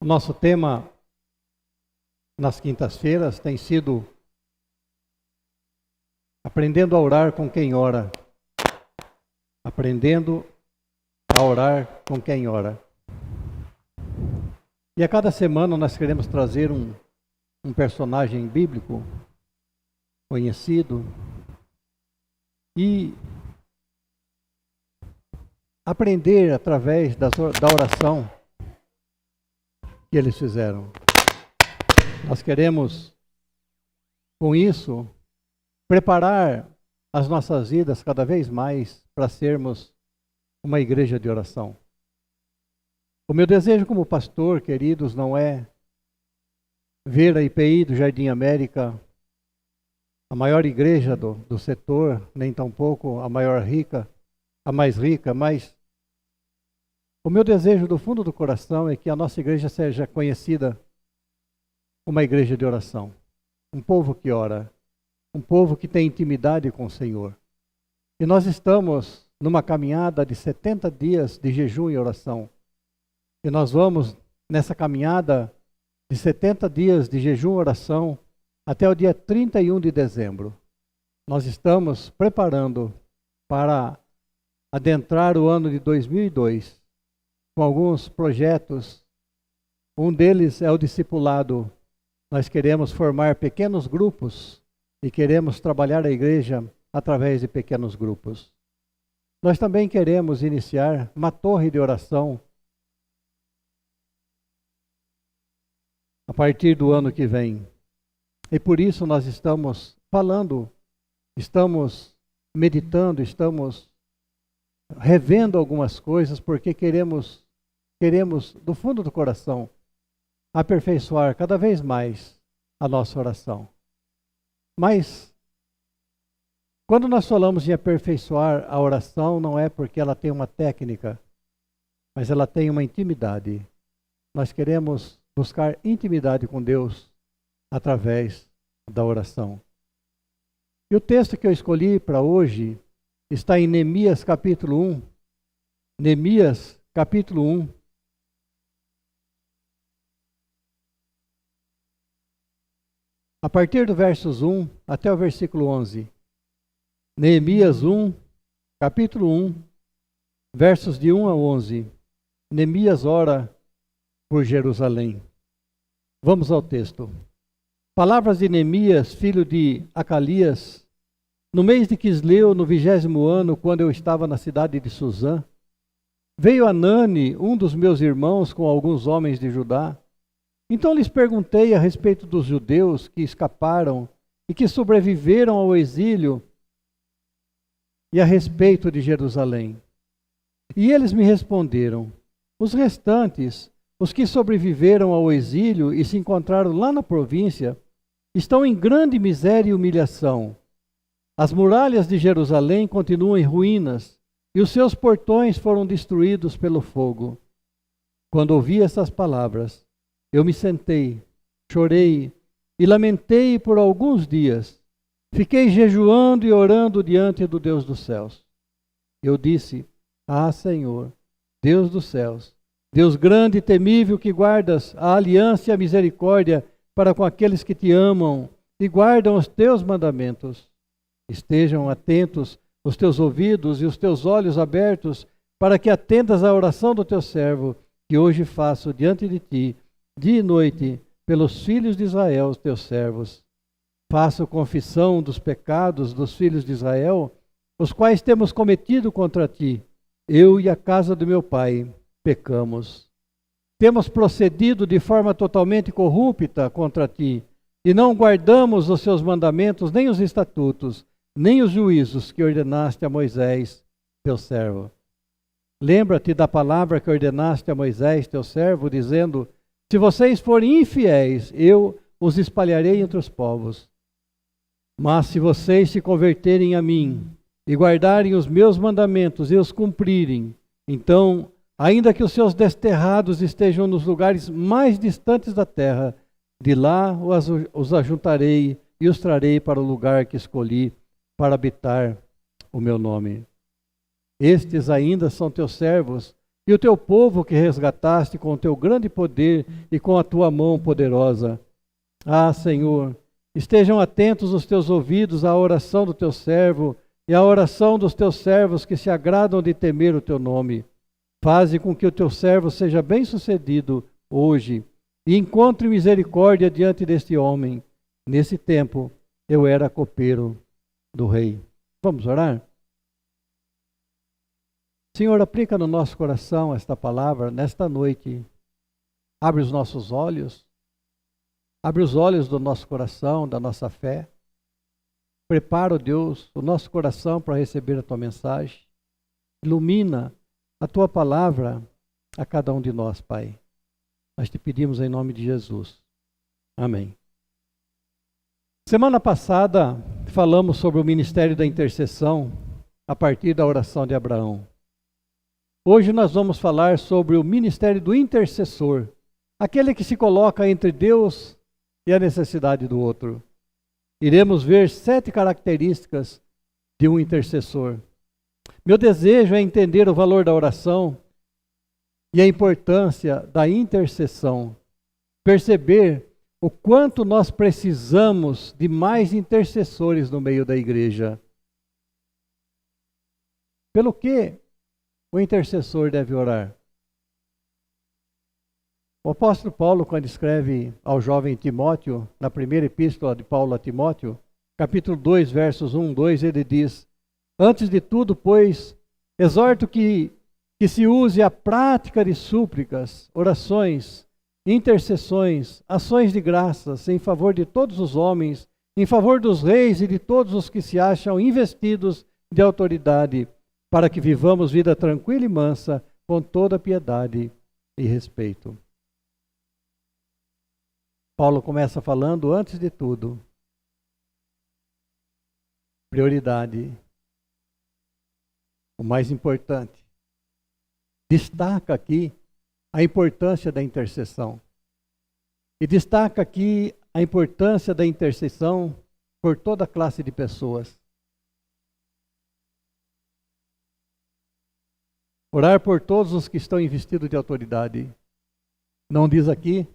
O nosso tema nas quintas-feiras tem sido aprendendo a orar com quem ora. Aprendendo a orar com quem ora. E a cada semana nós queremos trazer um personagem bíblico conhecido e aprender através da oração que eles fizeram. Nós queremos, com isso, preparar as nossas vidas cada vez mais para sermos uma igreja de oração. O meu desejo como pastor, queridos, não é ver a IPI do Jardim América, a maior igreja do setor, nem tampouco a mais rica, mas o meu desejo do fundo do coração é que a nossa igreja seja conhecida como uma igreja de oração. Um povo que ora, um povo que tem intimidade com o Senhor. E nós estamos numa caminhada de 70 dias de jejum e oração. E nós vamos nessa caminhada de 70 dias de jejum e oração até o dia 31 de dezembro. Nós estamos preparando para adentrar o ano de 2002 com alguns projetos. Um deles é o discipulado. Nós queremos formar pequenos grupos e queremos trabalhar a igreja através de pequenos grupos. Nós também queremos iniciar uma torre de oração a partir do ano que vem. E por isso nós estamos falando, estamos meditando, estamos revendo algumas coisas, porque queremos do fundo do coração aperfeiçoar cada vez mais a nossa oração. Mas quando nós falamos em aperfeiçoar a oração, não é porque ela tem uma técnica, mas ela tem uma intimidade. Nós queremos buscar intimidade com Deus através da oração. E o texto que eu escolhi para hoje está em Neemias capítulo 1. Neemias capítulo 1. A partir do versos 1 até o versículo 11. Neemias 1, capítulo 1, versos de 1 a 11. Neemias ora por Jerusalém. Vamos ao texto. Palavras de Neemias, filho de Acalias, no mês de Quisleu, no 20º ano, quando eu estava na cidade de Suzã, veio Anani, um dos meus irmãos, com alguns homens de Judá. Então lhes perguntei a respeito dos judeus que escaparam e que sobreviveram ao exílio e a respeito de Jerusalém. E eles me responderam: os restantes, os que sobreviveram ao exílio e se encontraram lá na província, estão em grande miséria e humilhação. As muralhas de Jerusalém continuam em ruínas e os seus portões foram destruídos pelo fogo. Quando ouvi essas palavras, eu me sentei, chorei e lamentei por alguns dias. Fiquei jejuando e orando diante do Deus dos céus. Eu disse: ah, Senhor, Deus dos céus, Deus grande e temível, que guardas a aliança e a misericórdia para com aqueles que te amam e guardam os teus mandamentos. Estejam atentos os teus ouvidos e os teus olhos abertos para que atendas à oração do teu servo, que hoje faço diante de ti, dia e noite, pelos filhos de Israel, os teus servos. Faço confissão dos pecados dos filhos de Israel, os quais temos cometido contra ti. Eu e a casa do meu pai pecamos. Temos procedido de forma totalmente corrupta contra ti, e não guardamos os seus mandamentos, nem os estatutos, nem os juízos que ordenaste a Moisés, teu servo. Lembra-te da palavra que ordenaste a Moisés, teu servo, dizendo: se vocês forem infiéis, eu os espalharei entre os povos. Mas se vocês se converterem a mim e guardarem os meus mandamentos e os cumprirem, então, ainda que os seus desterrados estejam nos lugares mais distantes da terra, de lá os ajuntarei e os trarei para o lugar que escolhi para habitar o meu nome. Estes ainda são teus servos, e o teu povo que resgataste com o teu grande poder e com a tua mão poderosa. Ah, Senhor, estejam atentos os teus ouvidos à oração do teu servo e à oração dos teus servos que se agradam de temer o teu nome. Faze com que o teu servo seja bem-sucedido hoje e encontre misericórdia diante deste homem. Nesse tempo, eu era copeiro do rei. Vamos orar? Senhor, aplica no nosso coração esta palavra nesta noite. Abre os nossos olhos. Abre os olhos do nosso coração, da nossa fé. Prepara, ó Deus, o nosso coração para receber a tua mensagem. Ilumina a tua palavra a cada um de nós, Pai. Nós te pedimos em nome de Jesus. Amém. Semana passada falamos sobre o ministério da intercessão a partir da oração de Abraão. Hoje nós vamos falar sobre o ministério do intercessor, aquele que se coloca entre Deus e a necessidade do outro. Iremos ver 7 características de um intercessor. Meu desejo é entender o valor da oração e a importância da intercessão. Perceber o quanto nós precisamos de mais intercessores no meio da igreja. Pelo que o intercessor deve orar? O apóstolo Paulo, quando escreve ao jovem Timóteo, na primeira epístola de Paulo a Timóteo, capítulo 2, versos 1, 2, ele diz: antes de tudo, pois, exorto que se use a prática de súplicas, orações, intercessões, ações de graças em favor de todos os homens, em favor dos reis e de todos os que se acham investidos de autoridade, para que vivamos vida tranquila e mansa, com toda piedade e respeito. Paulo começa falando, antes de tudo, prioridade, o mais importante. Destaca aqui a importância da intercessão. E destaca aqui a importância da intercessão por toda classe de pessoas. Orar por todos os que estão investidos de autoridade. Não diz aqui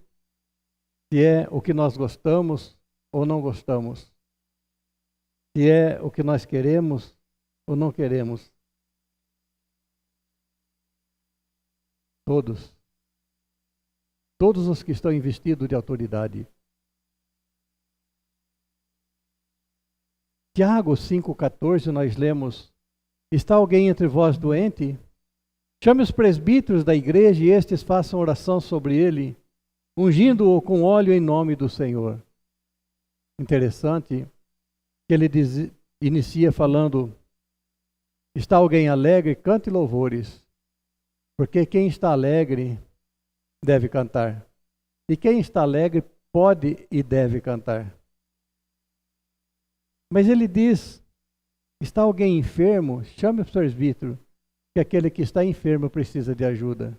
se é o que nós gostamos ou não gostamos. Se é o que nós queremos ou não queremos. Todos. Todos os que estão investidos de autoridade. Tiago 5,14 nós lemos: está alguém entre vós doente? Chame os presbíteros da igreja e estes façam oração sobre ele, ungindo-o com óleo em nome do Senhor. Interessante que ele inicia falando: está alguém alegre? Cante louvores. Porque quem está alegre deve cantar. E quem está alegre pode e deve cantar. Mas ele diz: está alguém enfermo? Chame o presbítero, que aquele que está enfermo precisa de ajuda,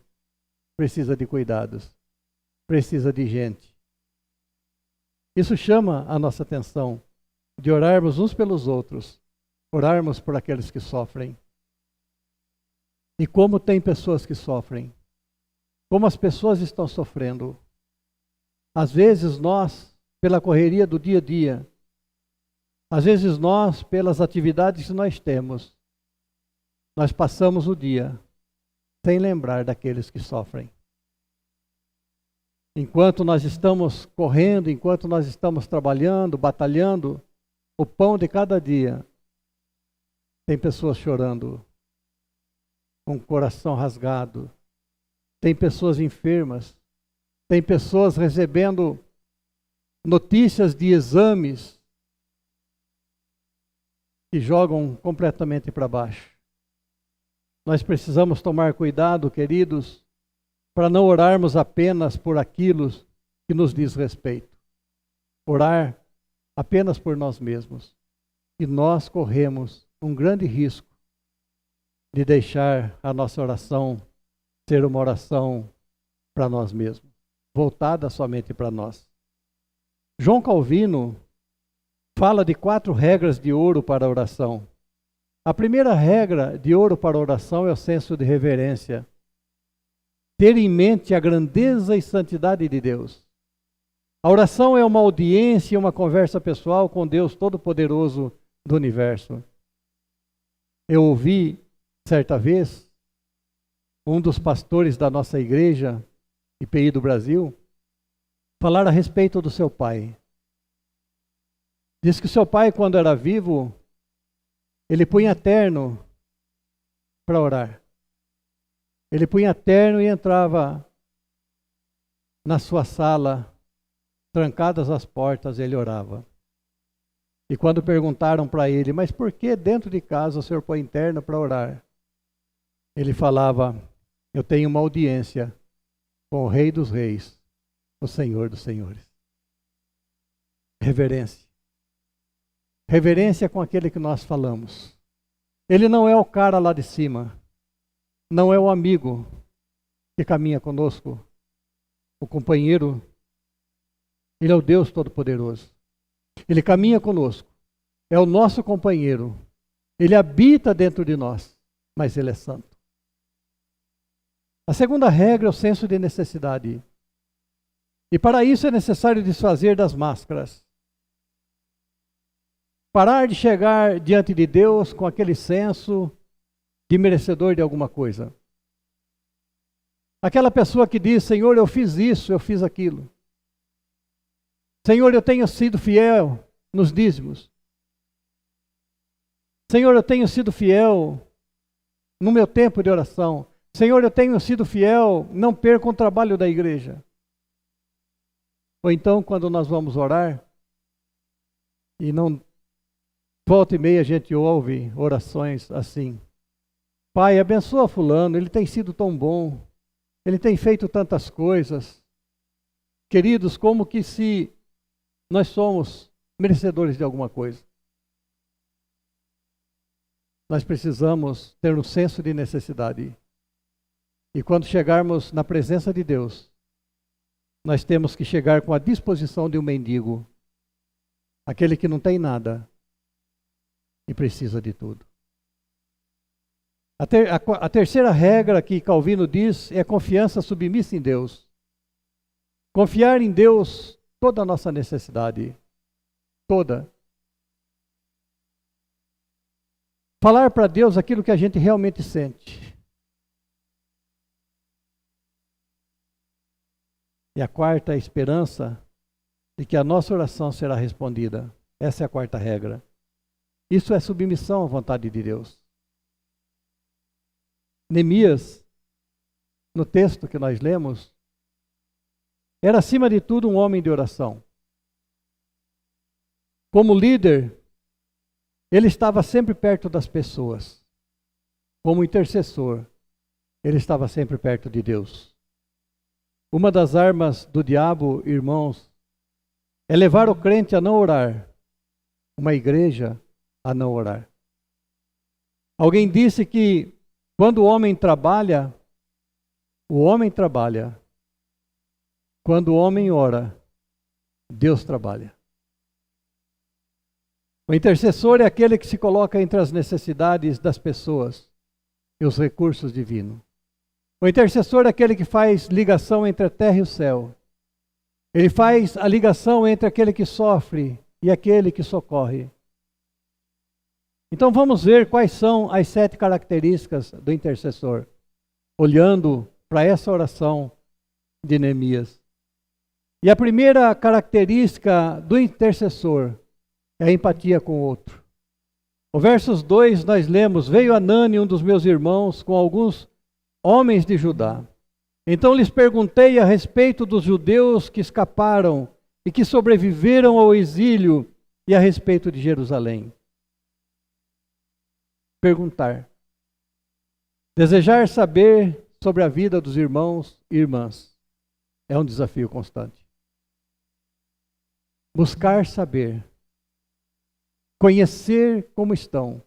precisa de cuidados, precisa de gente. Isso chama a nossa atenção, de orarmos uns pelos outros, orarmos por aqueles que sofrem. E como tem pessoas que sofrem, como as pessoas estão sofrendo. Às vezes nós, pela correria do dia a dia, às vezes nós, pelas atividades que nós temos, nós passamos o dia sem lembrar daqueles que sofrem. Enquanto nós estamos correndo, enquanto nós estamos trabalhando, batalhando, o pão de cada dia, tem pessoas chorando, com o coração rasgado, tem pessoas enfermas, tem pessoas recebendo notícias de exames que jogam completamente para baixo. Nós precisamos tomar cuidado, queridos, para não orarmos apenas por aquilo que nos diz respeito. Orar apenas por nós mesmos. E nós corremos um grande risco de deixar a nossa oração ser uma oração para nós mesmos, voltada somente para nós. João Calvino fala de 4 regras de ouro para a oração. A primeira regra de ouro para a oração é o senso de reverência. ter em mente a grandeza e santidade de Deus. A oração é uma audiência, uma conversa pessoal com Deus Todo-Poderoso do universo. Eu ouvi, certa vez, um dos pastores da nossa igreja, IPI do Brasil, falar a respeito do seu pai. Diz que o seu pai, quando era vivo, ele punha terno para orar. Ele punha terno e entrava na sua sala, trancadas as portas, ele orava. E quando perguntaram para ele, mas por que dentro de casa o senhor põe terno para orar? Ele falava, eu tenho uma audiência com o Rei dos Reis, o Senhor dos Senhores. Reverência. Reverência com aquele que nós falamos. Ele não é o cara lá de cima. Não é o amigo que caminha conosco. O companheiro. Ele é o Deus Todo-Poderoso. Ele caminha conosco. É o nosso companheiro. Ele habita dentro de nós. Mas ele é santo. A segunda regra é o senso de necessidade. E para isso é necessário desfazer das máscaras. Parar de chegar diante de Deus com aquele senso de merecedor de alguma coisa. Aquela pessoa que diz, Senhor, eu fiz isso, eu fiz aquilo. Senhor, eu tenho sido fiel nos dízimos. Senhor, eu tenho sido fiel no meu tempo de oração. Senhor, eu tenho sido fiel, não perco o trabalho da igreja. Ou então, quando nós vamos orar, e não volta e meia a gente ouve orações assim. Pai, abençoa fulano, ele tem sido tão bom, ele tem feito tantas coisas. Queridos, como que se nós somos merecedores de alguma coisa. Nós precisamos ter um senso de necessidade. E quando chegarmos na presença de Deus, nós temos que chegar com a disposição de um mendigo, aquele que não tem nada e precisa de tudo. A terceira regra que Calvino diz é a confiança submissa em Deus. Confiar em Deus toda a nossa necessidade. Toda. Falar para Deus aquilo que a gente realmente sente. E a quarta é a esperança de que a nossa oração será respondida. Essa é a quarta regra. Isso é submissão à vontade de Deus. Neemias, no texto que nós lemos, era acima de tudo um homem de oração. Como líder, ele estava sempre perto das pessoas. Como intercessor, ele estava sempre perto de Deus. Uma das armas do diabo, irmãos, é levar o crente a não orar, uma igreja a não orar. Alguém disse que quando o homem trabalha. Quando o homem ora, Deus trabalha. O intercessor é aquele que se coloca entre as necessidades das pessoas e os recursos divinos. O intercessor é aquele que faz ligação entre a terra e o céu. Ele faz a ligação entre aquele que sofre e aquele que socorre. Então vamos ver quais são as 7 características do intercessor, olhando para essa oração de Neemias. E a primeira característica do intercessor é a empatia com o outro. No versos 2 nós lemos, veio Anani, um dos meus irmãos, com alguns homens de Judá. Então lhes perguntei a respeito dos judeus que escaparam e que sobreviveram ao exílio e a respeito de Jerusalém. Perguntar. Desejar saber sobre a vida dos irmãos e irmãs é um desafio constante. Buscar saber. Conhecer como estão.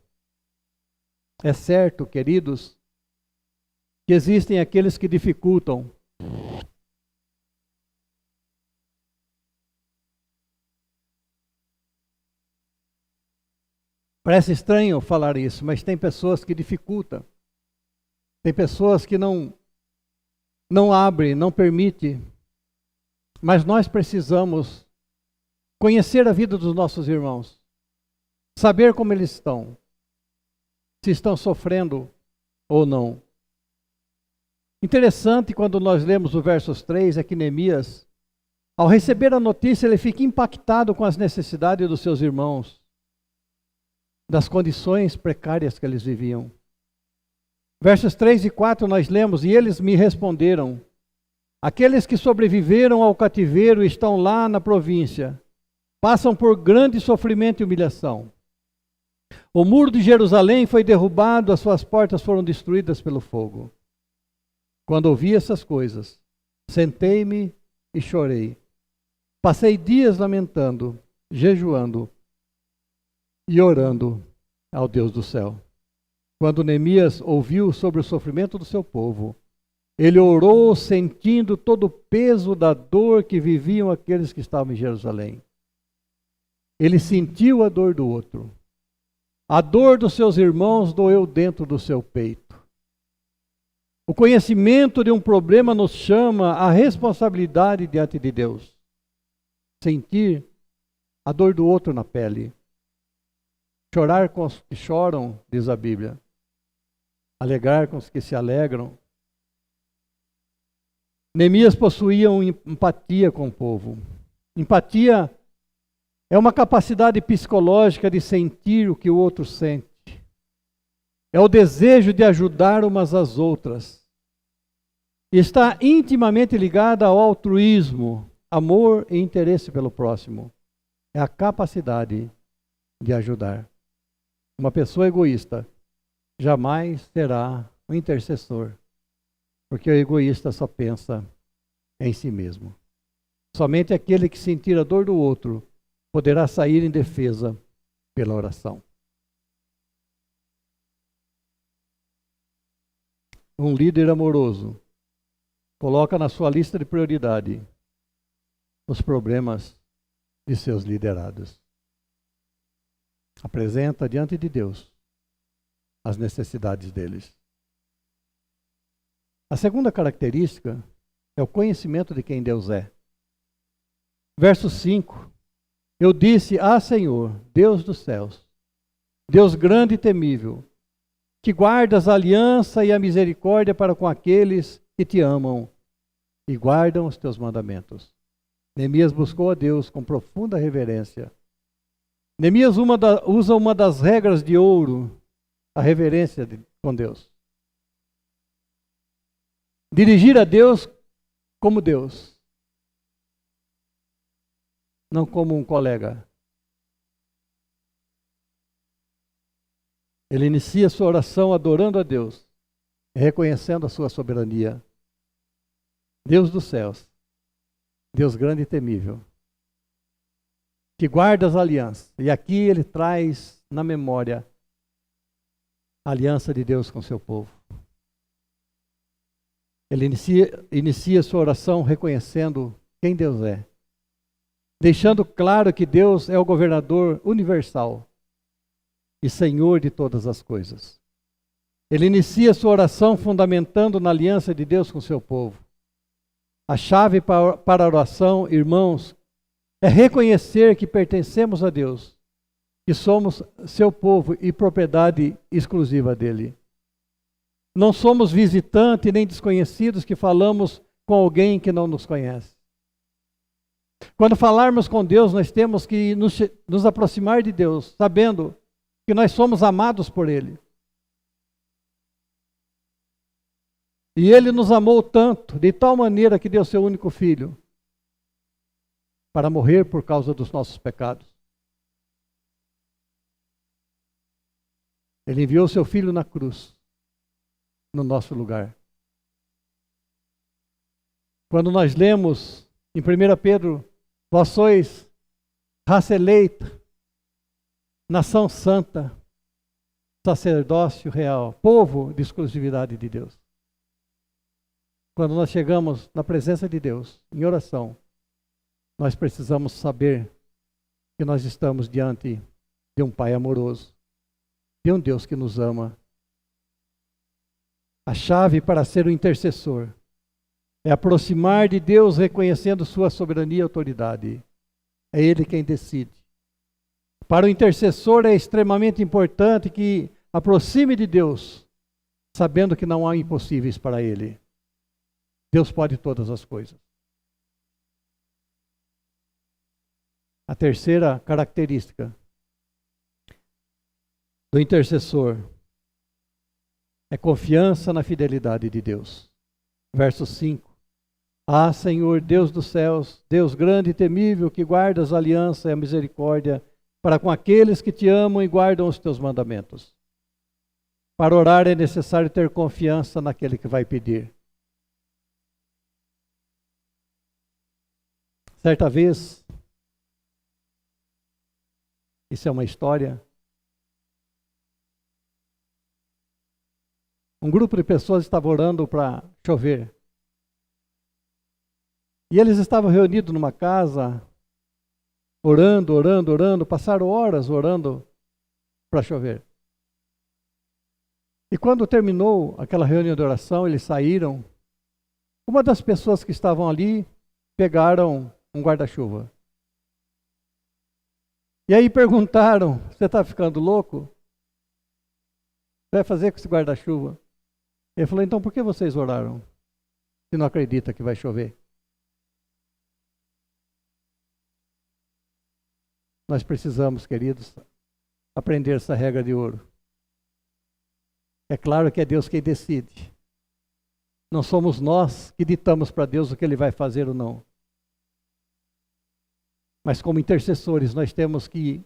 É certo, queridos, que existem aqueles que dificultam. Parece estranho falar isso, mas tem pessoas que dificultam. Tem pessoas que não não abre, não permite, mas nós precisamos conhecer a vida dos nossos irmãos, saber como eles estão, se estão sofrendo ou não. Interessante quando nós lemos o versos 3, é que Neemias, ao receber a notícia, ele fica impactado com as necessidades dos seus irmãos, das condições precárias que eles viviam. Versos 3 e 4 nós lemos: e eles me responderam: aqueles que sobreviveram ao cativeiro estão lá na província, passam por grande sofrimento e humilhação. O muro de Jerusalém foi derrubado, as suas portas foram destruídas pelo fogo. Quando ouvi essas coisas, sentei-me e chorei. Passei dias lamentando, jejuando e orando ao Deus do céu. Quando Neemias ouviu sobre o sofrimento do seu povo, ele orou sentindo todo o peso da dor que viviam aqueles que estavam em Jerusalém. Ele sentiu a dor do outro. A dor dos seus irmãos doeu dentro do seu peito. O conhecimento de um problema nos chama à responsabilidade diante de Deus. Sentir a dor do outro na pele. Chorar com os que choram, diz a Bíblia. Alegrar com os que se alegram. Neemias possuía empatia com o povo. Empatia é uma capacidade psicológica de sentir o que o outro sente. É o desejo de ajudar umas às outras. E está intimamente ligada ao altruísmo, amor e interesse pelo próximo. É a capacidade de ajudar. Uma pessoa egoísta jamais será um intercessor, porque o egoísta só pensa em si mesmo. Somente aquele que sentir a dor do outro poderá sair em defesa pela oração. Um líder amoroso coloca na sua lista de prioridade os problemas de seus liderados. Apresenta diante de Deus as necessidades deles. A segunda característica é o conhecimento de quem Deus é. Verso 5. Eu disse: ah, Senhor, Deus dos céus, Deus grande e temível, que guardas a aliança e a misericórdia para com aqueles que te amam e guardam os teus mandamentos. Neemias buscou a Deus com profunda reverência. Neemias usa uma das regras de ouro, a reverência com Deus. Dirigir a Deus como Deus, não como um colega. Ele inicia sua oração adorando a Deus, reconhecendo a sua soberania. Deus dos céus, Deus grande e temível, que guarda as alianças. E aqui ele traz na memória a aliança de Deus com seu povo. Ele inicia sua oração reconhecendo quem Deus é, deixando claro que Deus é o governador universal e Senhor de todas as coisas. Ele inicia sua oração fundamentando na aliança de Deus com seu povo. A chave para a oração, irmãos, é reconhecer que pertencemos a Deus, que somos seu povo e propriedade exclusiva dele. Não somos visitantes nem desconhecidos que falamos com alguém que não nos conhece. Quando falarmos com Deus, nós temos que nos aproximar de Deus, sabendo que nós somos amados por Ele. E Ele nos amou tanto, de tal maneira que deu seu único filho para morrer por causa dos nossos pecados. Ele enviou seu filho na cruz, no nosso lugar. Quando nós lemos em 1 Pedro, vós sois raça eleita, nação santa, sacerdócio real, povo de exclusividade de Deus. Quando nós chegamos na presença de Deus, em oração, nós precisamos saber que nós estamos diante de um Pai amoroso, de um Deus que nos ama. A chave para ser o intercessor É aproximar de Deus reconhecendo sua soberania e autoridade. É Ele quem decide. Para o intercessor é extremamente importante que aproxime de Deus, sabendo que não há impossíveis para Ele. Deus pode todas as coisas. A terceira característica do intercessor é confiança na fidelidade de Deus. Verso 5. Ah, Senhor, Deus dos céus, Deus grande e temível, que guardas a aliança e a misericórdia para com aqueles que te amam e guardam os teus mandamentos. Para orar é necessário ter confiança naquele que vai pedir. Certa vez, isso é uma história, um grupo de pessoas estava orando para chover. E eles estavam reunidos numa casa, orando, passaram horas orando para chover. E quando terminou aquela reunião de oração, eles saíram. Uma das pessoas que estavam ali pegaram um guarda-chuva. E aí perguntaram: você está ficando louco? O que vai fazer com esse guarda-chuva? Ele falou: então por que vocês oraram? Se não acredita que vai chover. Nós precisamos, queridos, aprender essa regra de ouro. É claro que é Deus quem decide. Não somos nós que ditamos para Deus o que Ele vai fazer ou não. Mas como intercessores, nós temos que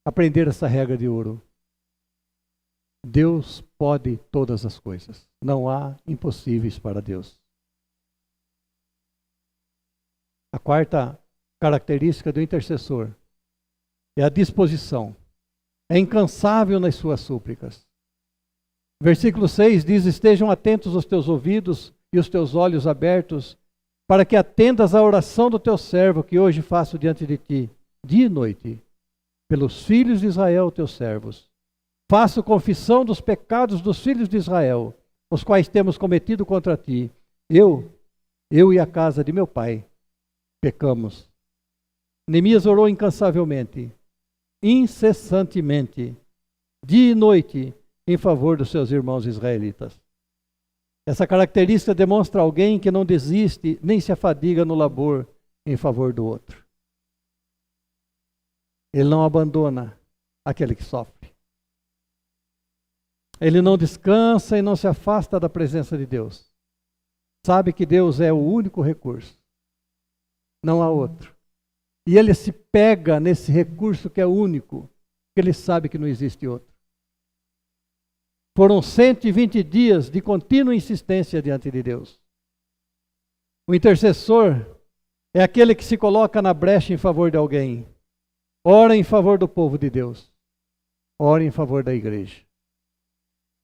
aprender essa regra de ouro. Deus pode todas as coisas. Não há impossíveis para Deus. A quarta característica do intercessor é a disposição. É incansável nas suas súplicas. Versículo 6 diz: estejam atentos os teus ouvidos e os teus olhos abertos, para que atendas à oração do teu servo, que hoje faço diante de ti, dia e noite, pelos filhos de Israel, teus servos. Faço confissão dos pecados dos filhos de Israel, os quais temos cometido contra ti. Eu e a casa de meu pai, pecamos. Neemias orou incansavelmente, incessantemente, dia e noite, em favor dos seus irmãos israelitas. Essa característica demonstra alguém que não desiste nem se afadiga no labor em favor do outro. Ele não abandona aquele que sofre. Ele não descansa e não se afasta da presença de Deus. Sabe que Deus é o único recurso. Não há outro. E ele se pega nesse recurso que é único, porque ele sabe que não existe outro. Foram 120 dias de contínua insistência diante de Deus. O intercessor é aquele que se coloca na brecha em favor de alguém. Ora em favor do povo de Deus. Ora em favor da igreja.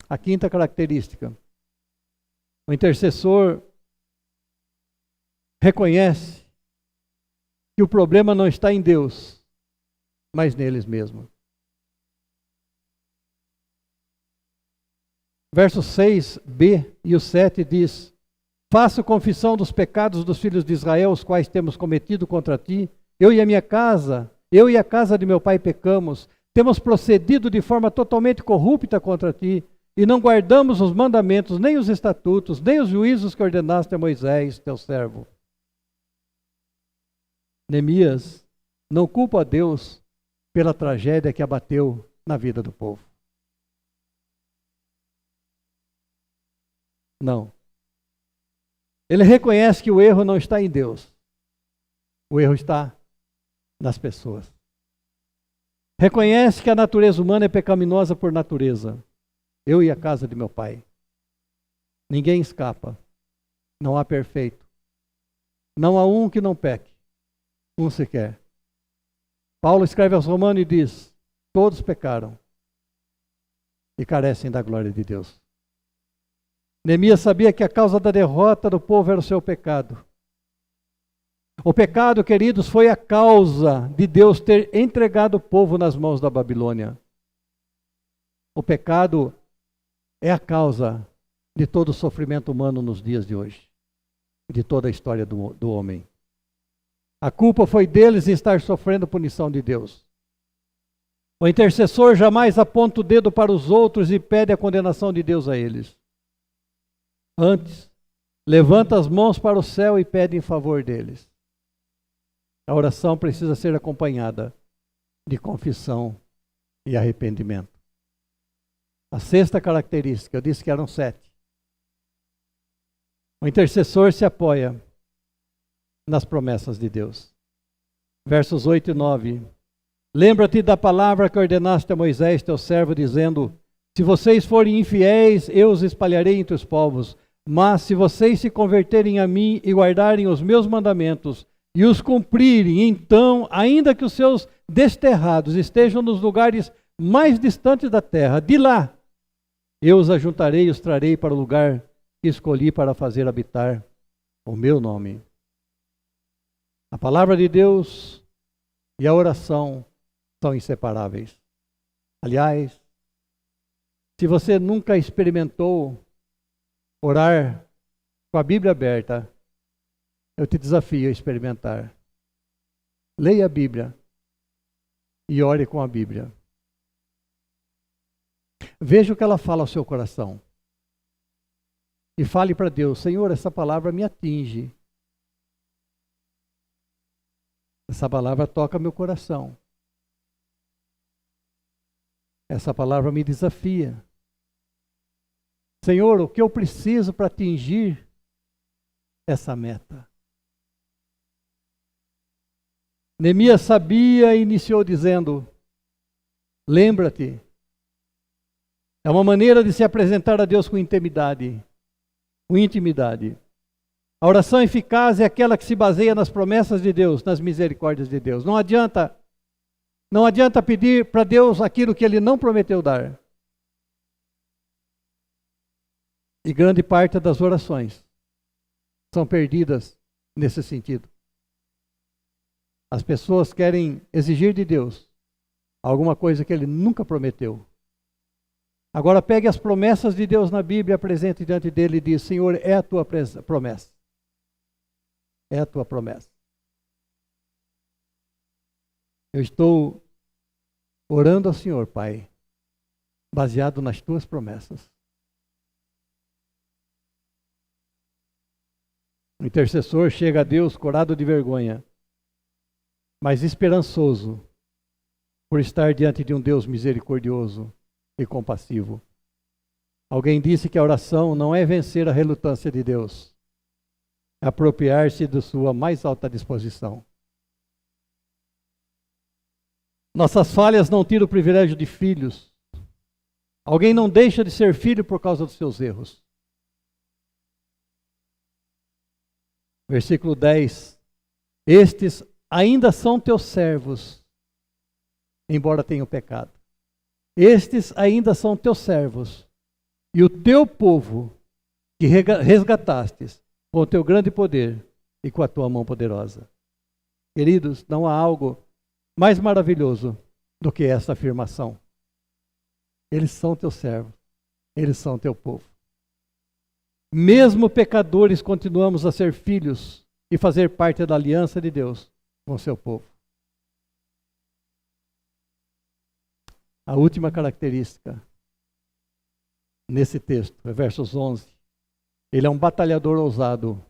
A quinta característica. O intercessor reconhece que o problema não está em Deus, mas neles mesmos. Verso 6b e o 7 diz: faço confissão dos pecados dos filhos de Israel, os quais temos cometido contra ti. Eu e a casa de meu pai pecamos, temos procedido de forma totalmente corrupta contra ti, e não guardamos os mandamentos, nem os estatutos, nem os juízos que ordenaste a Moisés, teu servo. Neemias não culpa a Deus pela tragédia que abateu na vida do povo. Não. Ele reconhece que o erro não está em Deus. O erro está nas pessoas. Reconhece que a natureza humana é pecaminosa por natureza. Eu e a casa de meu pai. Ninguém escapa. Não há perfeito. Não há um que não peque. Um sequer. Paulo escreve aos Romanos e diz: todos pecaram e carecem da glória de Deus. Neemias sabia que a causa da derrota do povo era o seu pecado. O pecado, queridos, foi a causa de Deus ter entregado o povo nas mãos da Babilônia. O pecado é a causa de todo o sofrimento humano nos dias de hoje. de toda a história do homem. A culpa foi deles em estar sofrendo punição de Deus. O intercessor jamais aponta o dedo para os outros e pede a condenação de Deus a eles. Antes, levanta as mãos para o céu e pede em favor deles. A oração precisa ser acompanhada de confissão e arrependimento. A sexta característica, eu disse que eram 7. O intercessor se apoia nas promessas de Deus. Versos 8 e 9. Lembra-te da palavra que ordenaste a Moisés, teu servo, dizendo: se vocês forem infiéis, eu os espalharei entre os povos. Mas se vocês se converterem a mim e guardarem os meus mandamentos e os cumprirem, então, ainda que os seus desterrados estejam nos lugares mais distantes da terra, de lá eu os ajuntarei e os trarei para o lugar que escolhi para fazer habitar o meu nome. A palavra de Deus e a oração são inseparáveis. Aliás, se você nunca experimentou orar com a Bíblia aberta, eu te desafio a experimentar. Leia a Bíblia e ore com a Bíblia. Veja o que ela fala ao seu coração. E fale para Deus: Senhor, essa palavra me atinge. Essa palavra toca meu coração. Essa palavra me desafia. Senhor, o que eu preciso para atingir essa meta? Neemias sabia e iniciou dizendo: lembra-te. É uma maneira de se apresentar a Deus com intimidade. Com intimidade. A oração eficaz é aquela que se baseia nas promessas de Deus, nas misericórdias de Deus. Não adianta pedir para Deus aquilo que Ele não prometeu dar. E grande parte das orações são perdidas nesse sentido. As pessoas querem exigir de Deus alguma coisa que Ele nunca prometeu. Agora pegue as promessas de Deus na Bíblia, apresente diante dele e diz: Senhor, é a tua promessa. É a tua promessa. Eu estou orando ao Senhor, Pai, baseado nas tuas promessas. O intercessor chega a Deus corado de vergonha, mas esperançoso por estar diante de um Deus misericordioso e compassivo. Alguém disse que a oração não é vencer a relutância de Deus, é apropriar-se de sua mais alta disposição. Nossas falhas não tiram o privilégio de filhos. Alguém não deixa de ser filho por causa dos seus erros. Versículo 10. Estes ainda são teus servos, embora tenham pecado. Estes ainda são teus servos, e o teu povo que resgatastes com o teu grande poder e com a tua mão poderosa. Queridos, não há algo mais maravilhoso do que esta afirmação. Eles são teus servos, eles são teu povo. Mesmo pecadores, continuamos a ser filhos e fazer parte da aliança de Deus com o seu povo. A última característica nesse texto, versos 11. Ele é um batalhador ousado.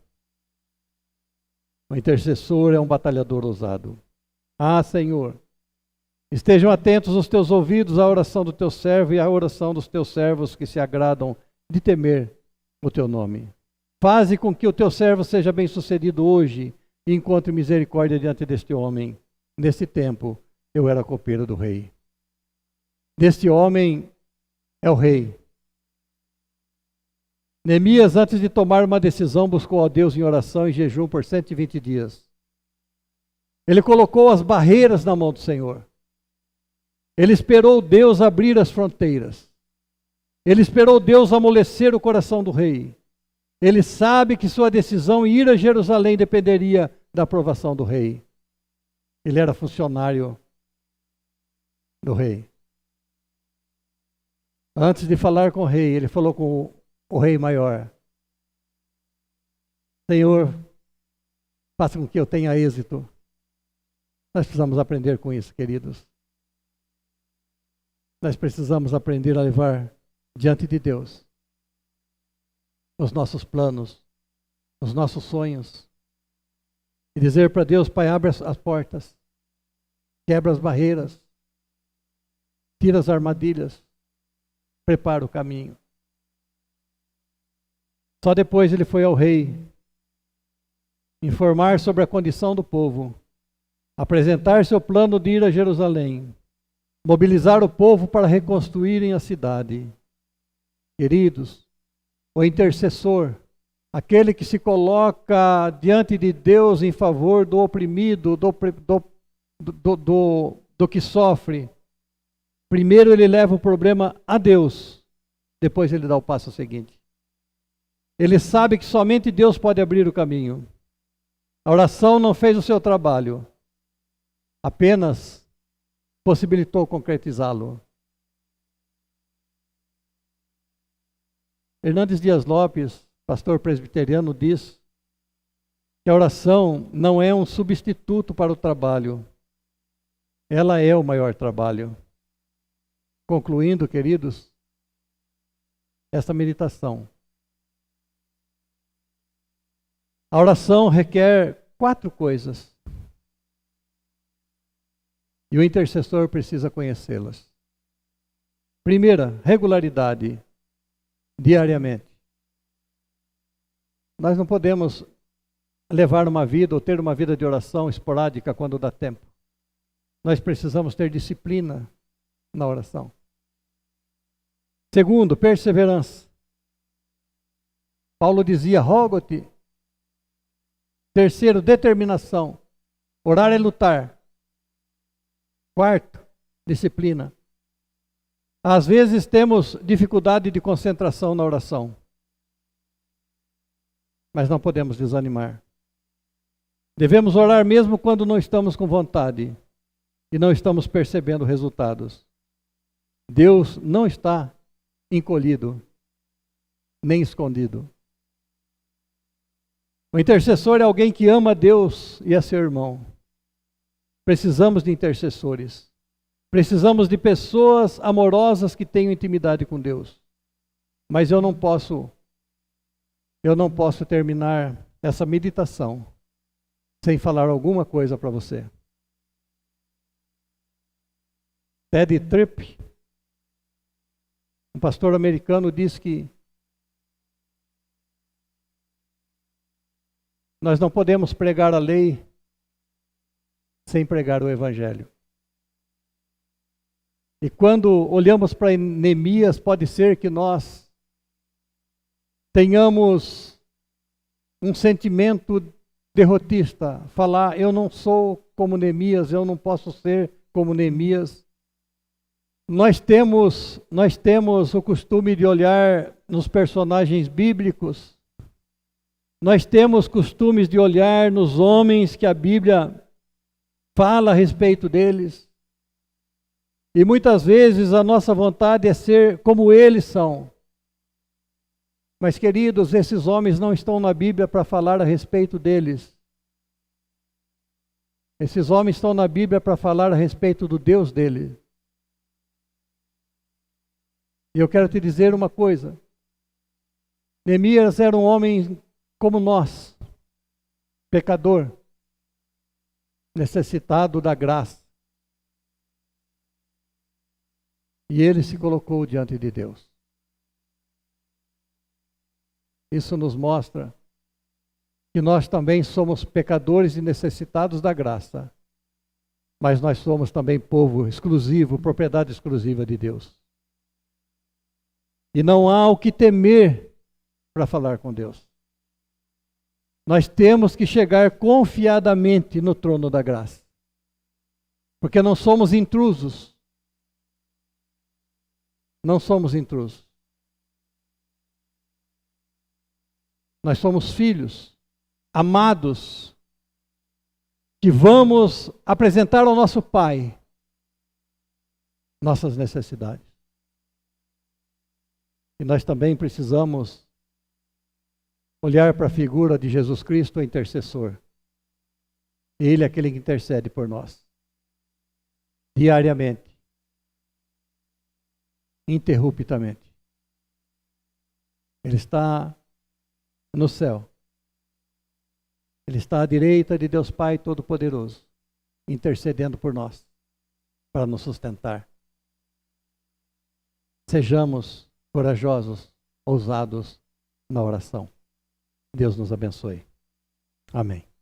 O intercessor é um batalhador ousado. Ah, Senhor, estejam atentos os teus ouvidos à oração do teu servo e à oração dos teus servos que se agradam de temer o teu nome. Faze com que o teu servo seja bem-sucedido hoje e encontre misericórdia diante deste homem. Nesse tempo, eu era copeiro do rei. Deste homem é o rei. Neemias, antes de tomar uma decisão, buscou a Deus em oração e jejum por 120 dias. Ele colocou as barreiras na mão do Senhor. Ele esperou Deus abrir as fronteiras. Ele esperou Deus amolecer o coração do rei. Ele sabe que sua decisão em ir a Jerusalém dependeria da aprovação do rei. Ele era funcionário do rei. Antes de falar com o rei, ele falou com o rei maior. Senhor, faça com que eu tenha êxito. Nós precisamos aprender com isso, queridos. Nós precisamos aprender a levar diante de Deus os nossos planos, os nossos sonhos. E dizer para Deus: Pai, abre as portas, quebra as barreiras, tira as armadilhas, prepara o caminho. Só depois ele foi ao rei informar sobre a condição do povo, apresentar seu plano de ir a Jerusalém, mobilizar o povo para reconstruírem a cidade. Queridos, o intercessor, aquele que se coloca diante de Deus em favor do oprimido, do que sofre, primeiro ele leva o problema a Deus, depois ele dá o passo seguinte. Ele sabe que somente Deus pode abrir o caminho. A oração não fez o seu trabalho, apenas possibilitou concretizá-lo. Hernandes Dias Lopes, pastor presbiteriano, diz que a oração não é um substituto para o trabalho, ela é o maior trabalho. Concluindo, queridos, esta meditação. A oração requer 4 coisas. E o intercessor precisa conhecê-las. Primeira, regularidade, diariamente. Nós não podemos levar uma vida ou ter uma vida de oração esporádica quando dá tempo. Nós precisamos ter disciplina na oração. Segundo, perseverança. Paulo dizia: rogo-te. Terceiro, determinação. Orar é lutar. Quarto, disciplina. Às vezes temos dificuldade de concentração na oração, mas não podemos desanimar. Devemos orar mesmo quando não estamos com vontade e não estamos percebendo resultados. Deus não está encolhido, nem escondido. O intercessor é alguém que ama a Deus e a seu irmão. Precisamos de intercessores. Precisamos de pessoas amorosas que tenham intimidade com Deus. Mas eu não posso terminar essa meditação sem falar alguma coisa para você. Teddy Tripp, um pastor americano, diz que nós não podemos pregar a lei sem pregar o Evangelho. E quando olhamos para Neemias, pode ser que nós tenhamos um sentimento derrotista, falar: eu não sou como Neemias, eu não posso ser como Neemias. Nós temos o costume de olhar nos personagens bíblicos, nós temos costumes de olhar nos homens que a Bíblia fala a respeito deles. E muitas vezes a nossa vontade é ser como eles são. Mas, queridos, esses homens não estão na Bíblia para falar a respeito deles. Esses homens estão na Bíblia para falar a respeito do Deus dele. E eu quero te dizer uma coisa. Neemias era um homem como nós, pecador, necessitado da graça. E ele se colocou diante de Deus. Isso nos mostra que nós também somos pecadores e necessitados da graça. Mas nós somos também povo exclusivo, propriedade exclusiva de Deus. E não há o que temer para falar com Deus. Nós temos que chegar confiadamente no trono da graça. Porque não somos intrusos. Não somos intrusos. Nós somos filhos, amados, que vamos apresentar ao nosso Pai nossas necessidades. E nós também precisamos olhar para a figura de Jesus Cristo, o intercessor. Ele é aquele que intercede por nós. Diariamente. Interruptamente. Ele está no céu. Ele está à direita de Deus Pai Todo-Poderoso, intercedendo por nós, para nos sustentar. Sejamos corajosos, ousados na oração. Deus nos abençoe. Amém.